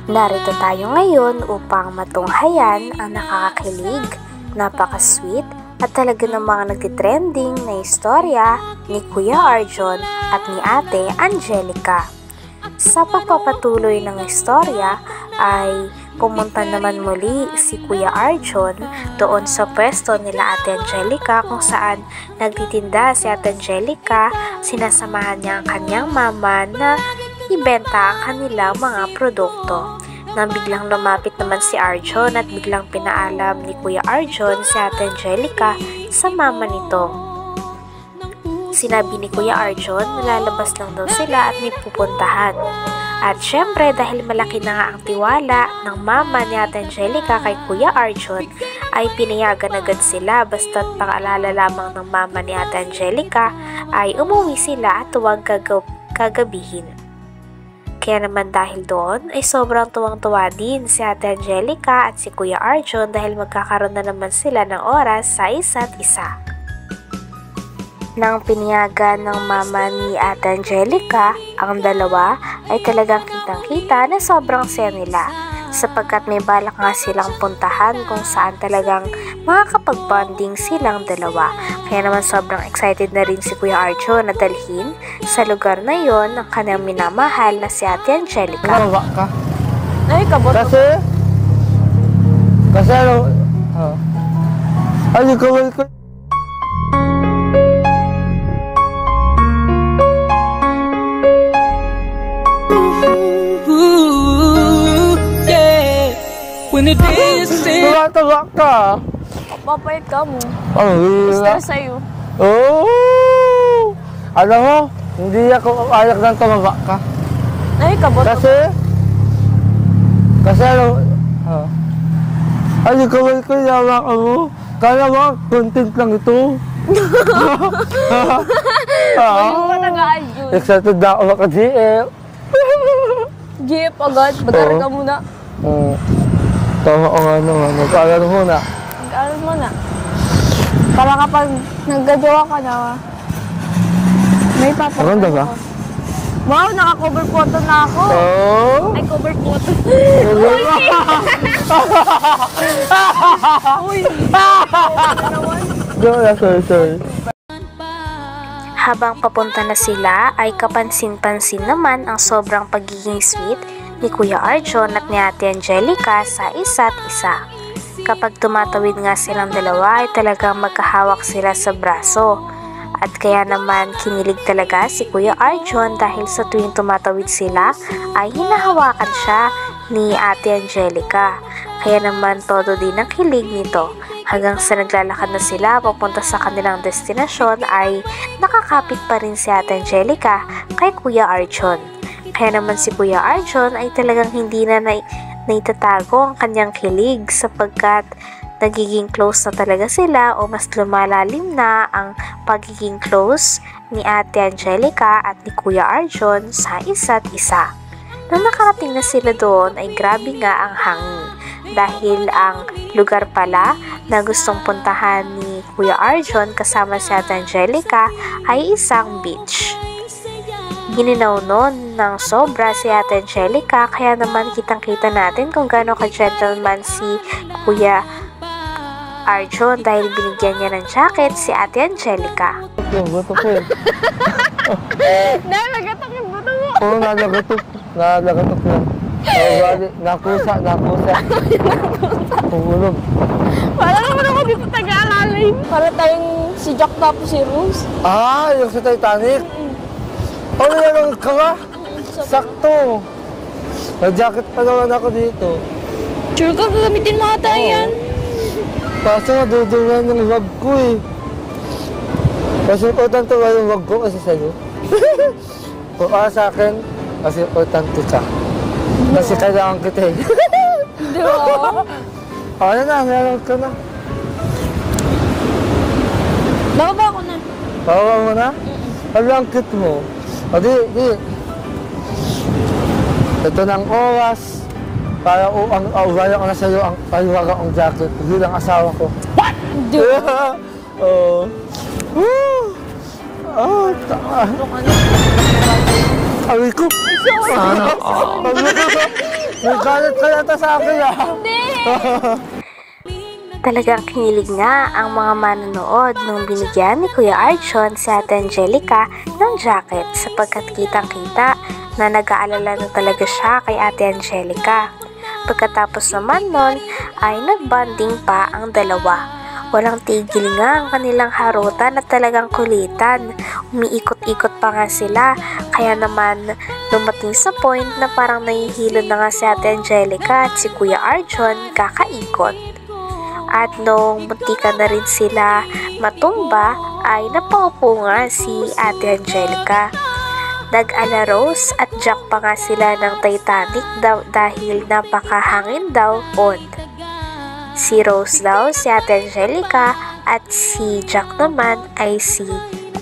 Narito tayo ngayon upang matunghayan ang nakakakilig, napaka-sweet at talaga namang nagtitrending na istorya ni Kuya Arjon at ni Ate Angelica. Sa pagpapatuloy ng istorya ay pumunta naman muli si Kuya Arjon doon sa pwesto nila Ate Angelica kung saan nagtitinda si Ate Angelica. Sinasamahan niya ang kanyang mama na ibenta ang kanilang mga produkto. Nang biglang lumapit naman si Arjon at biglang pinaalam ni Kuya Arjon si Ate Angelica sa mama nito. Sinabi ni Kuya Arjon na lalabas lang daw sila at may pupuntahan. At syempre dahil malaki na nga ang tiwala ng mama ni Ate Angelica kay Kuya Arjon ay pinayagan agad sila basta't pang-alala lamang ng mama ni Ate Angelica ay umuwi sila at huwag kagabihin. Kaya naman dahil doon ay sobrang tuwang-tuwa din si Ate Angelica at si Kuya Arjon dahil magkakaroon na naman sila ng oras sa isa't isa. Nang piniyagan ng mama ni Ate Angelica, ang dalawa ay talagang kitang-kita na sobrang saya nila sapagkat may balak nga silang puntahan kung saan talagang makakapag-bonding silang dalawa. Kaya naman sobrang excited na rin si Kuya Arjon na dalhin sa lugar na yon ang kanyang minamahal na si Ate Angelica. Nakawa ka? Ay, kabot. Kasi ano, ay, kawal ko. When it is Tawa ka. papayat ka mo. Oh, Stress sa'yo. Oh! Alam mo, hindi ako ayak ng tumawa ka. Ay, kabot. Kasi ano, ay, kawal ko yawa ka mo. Kala mo, content lang ito. Ano ka nag-a-ayun? Excited na ako maka-GF. Jeep, agad. Mag-aral ka muna. Tama ko nga naman. Mag-aaral muna. Mag-aral muna. Para kapag naggajowa ka na, may papagawa. Maganda ba? Wow, naka-cover photo na ako. Oh! Ay, cover photo. Uy! Sorry. Habang papunta na sila ay kapansin-pansin naman ang sobrang pagiging sweet ni Kuya Arjon at ni Ate Angelica sa isa't isa. Kapag tumatawid nga silang dalawa ay talagang magkahawak sila sa braso. At kaya naman kinilig talaga si Kuya Arjon dahil sa tuwing tumatawid sila ay hinahawakan siya ni Ate Angelica. Kaya naman todo din ang kilig nito. Hanggang sa naglalakad na sila papunta sa kanilang destinasyon ay nakakapit pa rin si Ate Angelica kay Kuya Arjon. Kaya naman si Kuya Arjon ay talagang hindi na naitatago ang kanyang kilig sapagkat nagiging close na talaga sila o mas lumalalim na ang pagiging close ni Ate Angelica at ni Kuya Arjon sa isa't isa. Nang nakarating na sila doon ay grabe nga ang hangin dahil ang lugar pala na gustong puntahan ni Kuya Arjon kasama si Ate Angelica ay isang beach. Gininaw nun ng sobra si Ate Angelica kaya naman kitang-kita natin kung gaano ka-gentleman si Kuya Arjon dahil binigyan niya ng jacket si Ate Angelica. Buto ko eh. Nalagatok yung buto mo. Oo, nalagatok yan. Nakusa. Pumulog. Para naman ako dito taga-alalay. Para tayong si Jack tapos si Rose. Ah, yung sa Titanic. Oh, meron ka ba? Sakto. Nag-jacket pa naman ako dito. Sure ka, gagamitin mo ata yan. Kaso nadudungan yung wag ko eh. Kasi important to yung wag ko kasi sa'yo. O sa akin, kasi important to siya. Kasi kailangan kita eh. Di ba? Ano na, meron ka na. Baka ako na. Bawa mo na? Ano ang kit mo? O di. Ito na ang oras. Para ang wala ko na sa'yo ang paliwaga ang jacket. Hindi lang asawa ko. What? Di ba? Oo. Awi ko. May galit ka yata sa akin ah. Hindi! Talagang kinilig nga ang mga manonood nung binigyan ni Kuya Arjon si Ate Angelica ng jacket sapagkat kitang-kita na nag-aalala na talaga siya kay Ate Angelica. Pagkatapos naman nun ay nagbanding pa ang dalawa. Walang tigil nga ang kanilang harutan at talagang kulitan. Umiikot-ikot pa nga sila kaya naman dumating sa point na parang nahihilo na nga si Ate Angelica at si Kuya Arjon kakaikot. At nung muntika na rin sila matumba ay napaupo nga si Ate Angelica. Nag-ala Rose at Jack pa nga sila ng Titanic dahil napakahangin daw on. Si Rose daw si Ate Angelica at si Jack naman ay si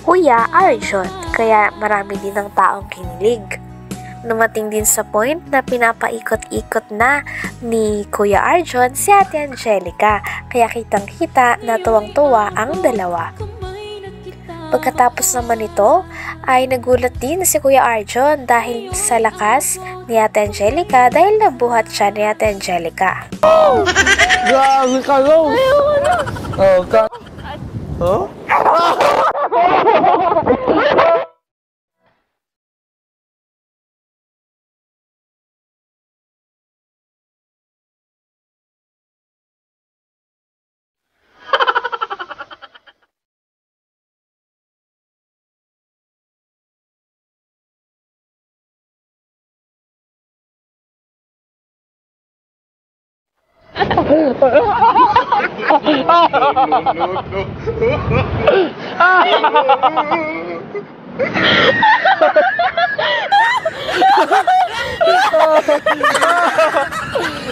Kuya Arjon kaya marami din ng taong kinilig. Dumating din sa point na pinapaikot-ikot na ni Kuya Arjon si Ate Angelica kaya kitang-kita na tuwang-tuwa ang dalawa. Pagkatapos naman ito ay nagulat din si Kuya Arjon dahil sa lakas ni Ate Angelica dahil nabuhat siya ni Ate Angelica. Oh! Grabe ka, Rose! Oh, ka... Oh?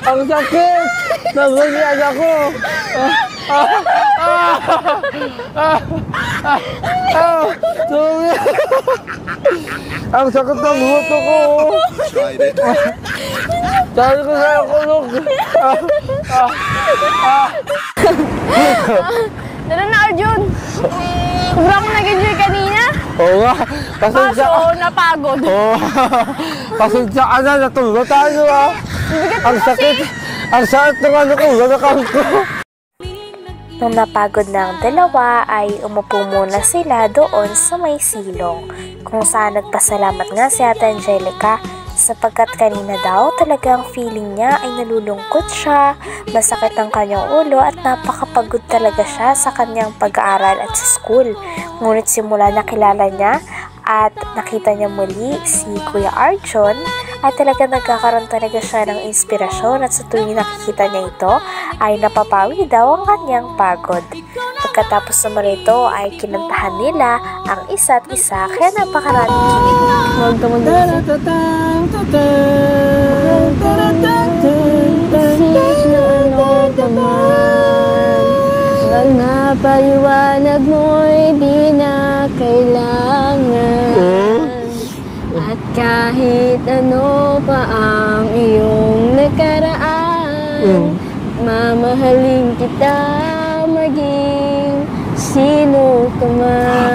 Ang sakit! Nabanyan ako! Sorry! Ang sakit ng buto ko! Dahil ko sa'yo kulog! Tara na, Arjon! Sobrang akong nag-enjoy kanina. Oo nga! Pasensya ka! Kaso, napagod. Oo! Pasensya ka na! Natulog tayo ah! Ang sakit! Ang sakit ng ano ko! Nanakang ko! Nung napagod na ang dalawa ay umupo muna sila doon sa may silong kung saan nagpasalamat nga si Ate Angelica sapagkat kanina daw talagang feeling niya ay nalulungkot siya, masakit ang kanyang ulo at napakapagod talaga siya sa kanyang pag-aaral at sa school. Ngunit simula nakilala niya at nakita niya muli si Kuya Arjon ay talaga nagkakaroon talaga siya ng inspirasyon at sa tuwing nakikita niya ito ay napapawi daw ang kanyang pagod. Pagkatapos naman ito ay kinantahan nila ang isa't isa kaya napakaraming kinilig. Huwag ka Wag na paliwanag mo'y di na kailangan. At kahit ano pa ang iyong nakaraan, mamahalin kita maging sino ka man.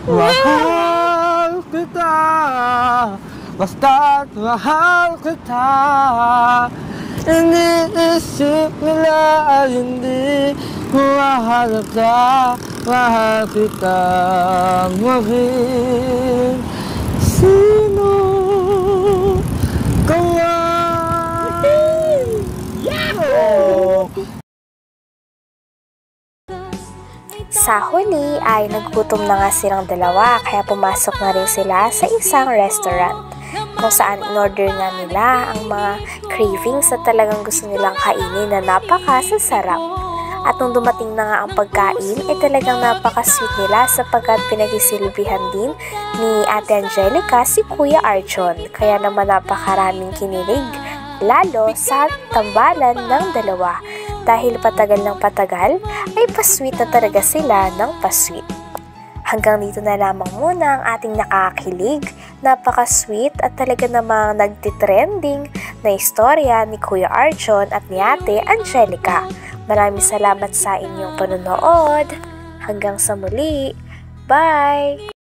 Mahal kita! Basta't mahal kita! Iniisip nila ay hindi mo mahalata. Mahal kita maging sino ka man. Sa huli ay naggutom na nga silang dalawa kaya pumasok na rin sila sa isang restaurant kung saan in-order nga nila ang mga cravings na talagang gusto nilang kainin na napakasasarap. At nung dumating na nga ang pagkain ay talagang napaka-sweet nila sapagkat pinagsisilbihan din ni Ate Angelica si Kuya Arjon kaya naman napakaraming kinilig lalo sa tambalan ng dalawa. Dahil patagal ng patagal, ay pasweet na talaga sila ng pasweet. Hanggang dito na lamang muna ang ating nakakilig, napaka-sweet at talaga namang nagtitrending na istorya ni Kuya Arjon at ni Ate Angelica. Maraming salamat sa inyong panonood. Hanggang sa muli. Bye!